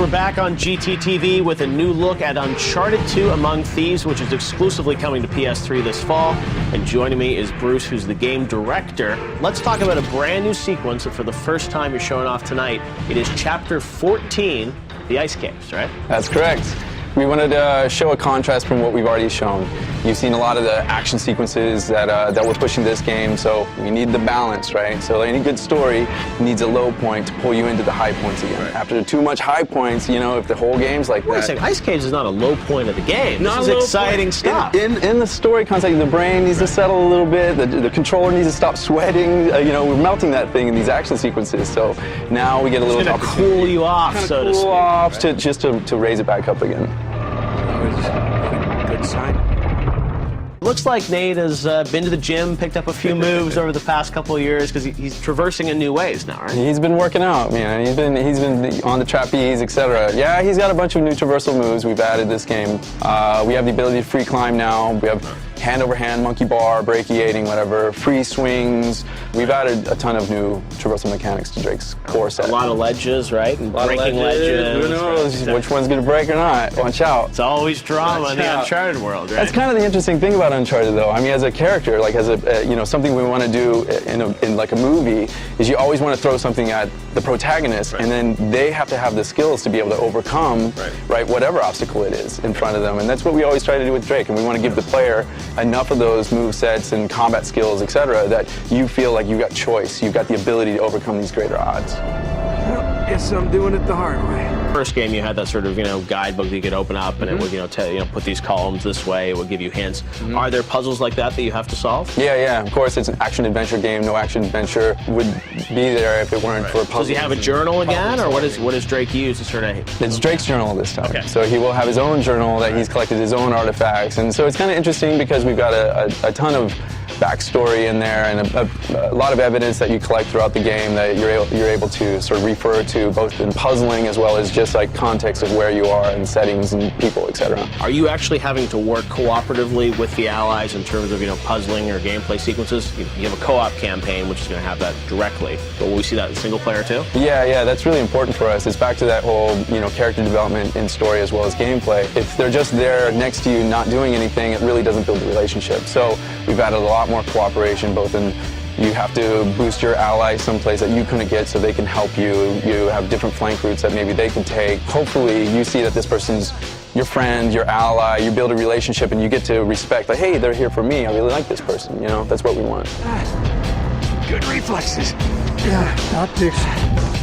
we're back on GTTV with a new look at Uncharted 2 Among Thieves, which is exclusively coming to PS3 this fall. And joining me is Bruce, who's the game director. Let's talk about a brand new sequence that for the first time you're showing off tonight. It is Chapter 14, the Ice Caves, right? That's correct. We wanted to show a contrast from what we've already shown. You've seen a lot of the action sequences that we're pushing this game, so we need the balance, right? So any good story needs a low point to pull you into the high points again. Right. After too much high points, you know, if the whole game's like that. Saying Ice Caves is not a low point of the game. This is exciting stuff. In the story concept, the brain needs to settle a little bit. The controller needs to stop sweating. You know, we're melting that thing in these action sequences. So now we get a little opportunity. It's going to cool you off, so to speak. Cool off, right? just to raise it back up again. Good sign. Looks like Nate has been to the gym, picked up a few moves over the past couple of years because he's traversing in new ways now, right? He's been working out, man. He's been on the trapeze, etc. Yeah, he's got a bunch of new traversal moves we've added this game. We have the ability to free climb now. We have hand-over-hand, monkey bar, brachiating, whatever, free swings. We've added a ton of new traversal mechanics to Drake's core set. A lot of ledges, right? And breaking ledges. Who knows which one's going to break or not? Watch out. It's always drama in the Uncharted world, right? That's kind of the interesting thing about Uncharted, though. I mean, as a character, like as a you know, something we want to do in like a movie is you always want to throw something at the protagonist, and then they have to have the skills to be able to overcome, right, whatever obstacle it is in front of them. And that's what we always try to do with Drake. And we want to give the player enough of those move sets and combat skills, etc., that you feel like you've got choice, you've got the ability to overcome these greater odds. Guess I'm doing it the hard way. First game, you had that sort of, you know, guidebook that you could open up, and it would, you know, put these columns this way. It would give you hints. Are there puzzles like that you have to solve? Yeah. Of course, it's an action-adventure game. No action-adventure would be there if it weren't for puzzles. Does he have a journal again, or what does Drake use to sort of? It's Drake's journal this time. Okay. So he will have his own journal that he's collected his own artifacts, and so it's kind of interesting because we've got a ton of backstory in there and a lot of evidence that you collect throughout the game that you're able to sort of refer to both in puzzling as well as just like context of where you are and settings and people, etc. Are you actually having to work cooperatively with the allies in terms of, you know, puzzling or gameplay sequences? You have a co-op campaign which is going to have that directly, but will we see that in single player too? Yeah, that's really important for us. It's back to that whole, you know, character development in story as well as gameplay. If they're just there next to you not doing anything, it really doesn't build a relationship. So we've added a lot more cooperation, both in you have to boost your ally someplace that you couldn't get so they can help you. You have different flank routes that maybe they can take. Hopefully you see that this person's your friend, your ally, you build a relationship and you get to respect, like, hey, they're here for me, I really like this person, you know, that's what we want. Good reflexes. Yeah, optics.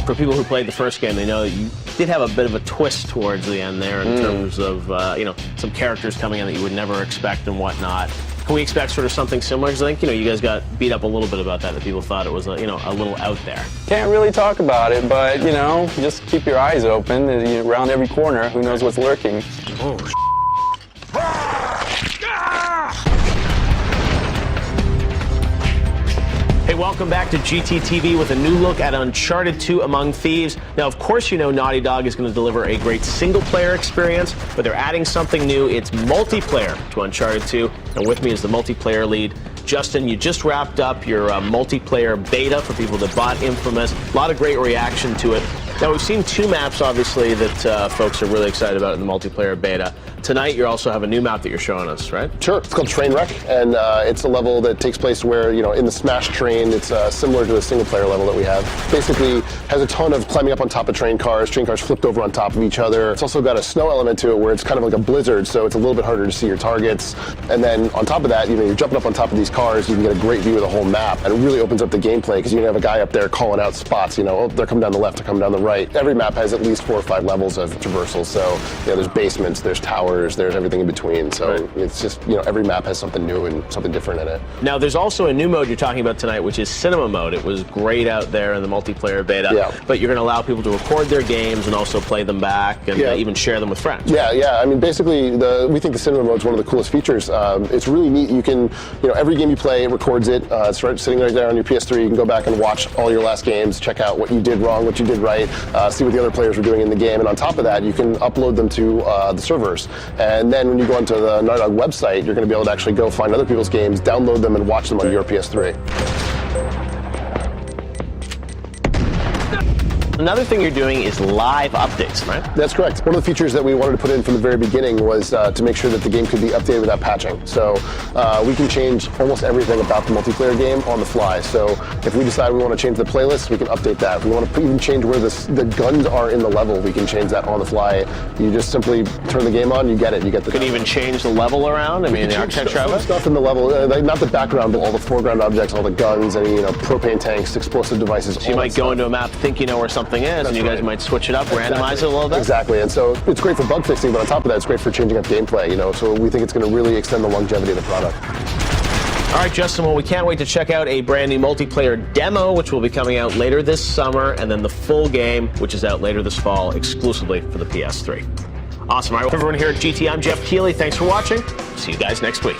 For people who played the first game, they know that you did have a bit of a twist towards the end there in terms of, you know, some characters coming in that you would never expect and whatnot. Can we expect sort of something similar? Because I think, you know, you guys got beat up a little bit about that people thought it was, you know, a little out there. Can't really talk about it, but, you know, just keep your eyes open. Around every corner, who knows what's lurking. Oh, Hey, welcome back to GTTV with a new look at Uncharted 2 Among Thieves. Now, of course, you know Naughty Dog is going to deliver a great single-player experience, but they're adding something new. It's multiplayer to Uncharted 2, and with me is the multiplayer lead, Justin. You just wrapped up your multiplayer beta for people that bought Infamous. A lot of great reaction to it. Now, we've seen two maps, obviously, that folks are really excited about in the multiplayer beta. Tonight, you also have a new map that you're showing us, right? Sure. It's called Trainwreck, and it's a level that takes place where, you know, in the Smash train, it's similar to the single-player level that we have. Basically, has a ton of climbing up on top of train cars flipped over on top of each other. It's also got a snow element to it where it's kind of like a blizzard, so it's a little bit harder to see your targets. And then on top of that, you know, you're jumping up on top of these cars, you can get a great view of the whole map, and it really opens up the gameplay because you can have a guy up there calling out spots, you know, oh, they're coming down the left, they're coming down the right. Every map has at least 4 or 5 levels of traversal, so, you know, there's basements, there's towers, there's everything in between, so it's just, you know, every map has something new and something different in it. Now, there's also a new mode you're talking about tonight, which is cinema mode. It was great out there in the multiplayer beta, but you're going to allow people to record their games and also play them back and even share them with friends. Yeah. I mean, basically, we think the cinema mode is one of the coolest features. It's really neat. You can, you know, every game you play, it records it. It's sitting right there on your PS3. You can go back and watch all your last games, check out what you did wrong, what you did right, see what the other players were doing in the game, and on top of that, you can upload them to the servers. And then when you go onto the Naughty Dog website, you're going to be able to actually go find other people's games, download them, and watch them on your PS3. Another thing you're doing is live updates, right? That's correct. One of the features that we wanted to put in from the very beginning was to make sure that the game could be updated without patching. So we can change almost everything about the multiplayer game on the fly. So if we decide we want to change the playlist, we can update that. If we want to even change where the guns are in the level, we can change that on the fly. You just simply turn the game on, you get it. You get the. Could even change the level around. I mean, the architecture of it. Stuff in the level, like not the background, but all the foreground objects, all the guns, any propane tanks, explosive devices. So you might go into a map, think you know where something is, and you guys might switch it up, randomize it a little bit. Exactly, and so it's great for bug fixing, but on top of that, it's great for changing up gameplay. So we think it's going to really extend the longevity of the product. All right, Justin, well, we can't wait to check out a brand new multiplayer demo, which will be coming out later this summer, and then the full game, which is out later this fall, exclusively for the PS3. Awesome. All right, everyone here at GT, I'm Jeff Keighley. Thanks for watching. See you guys next week.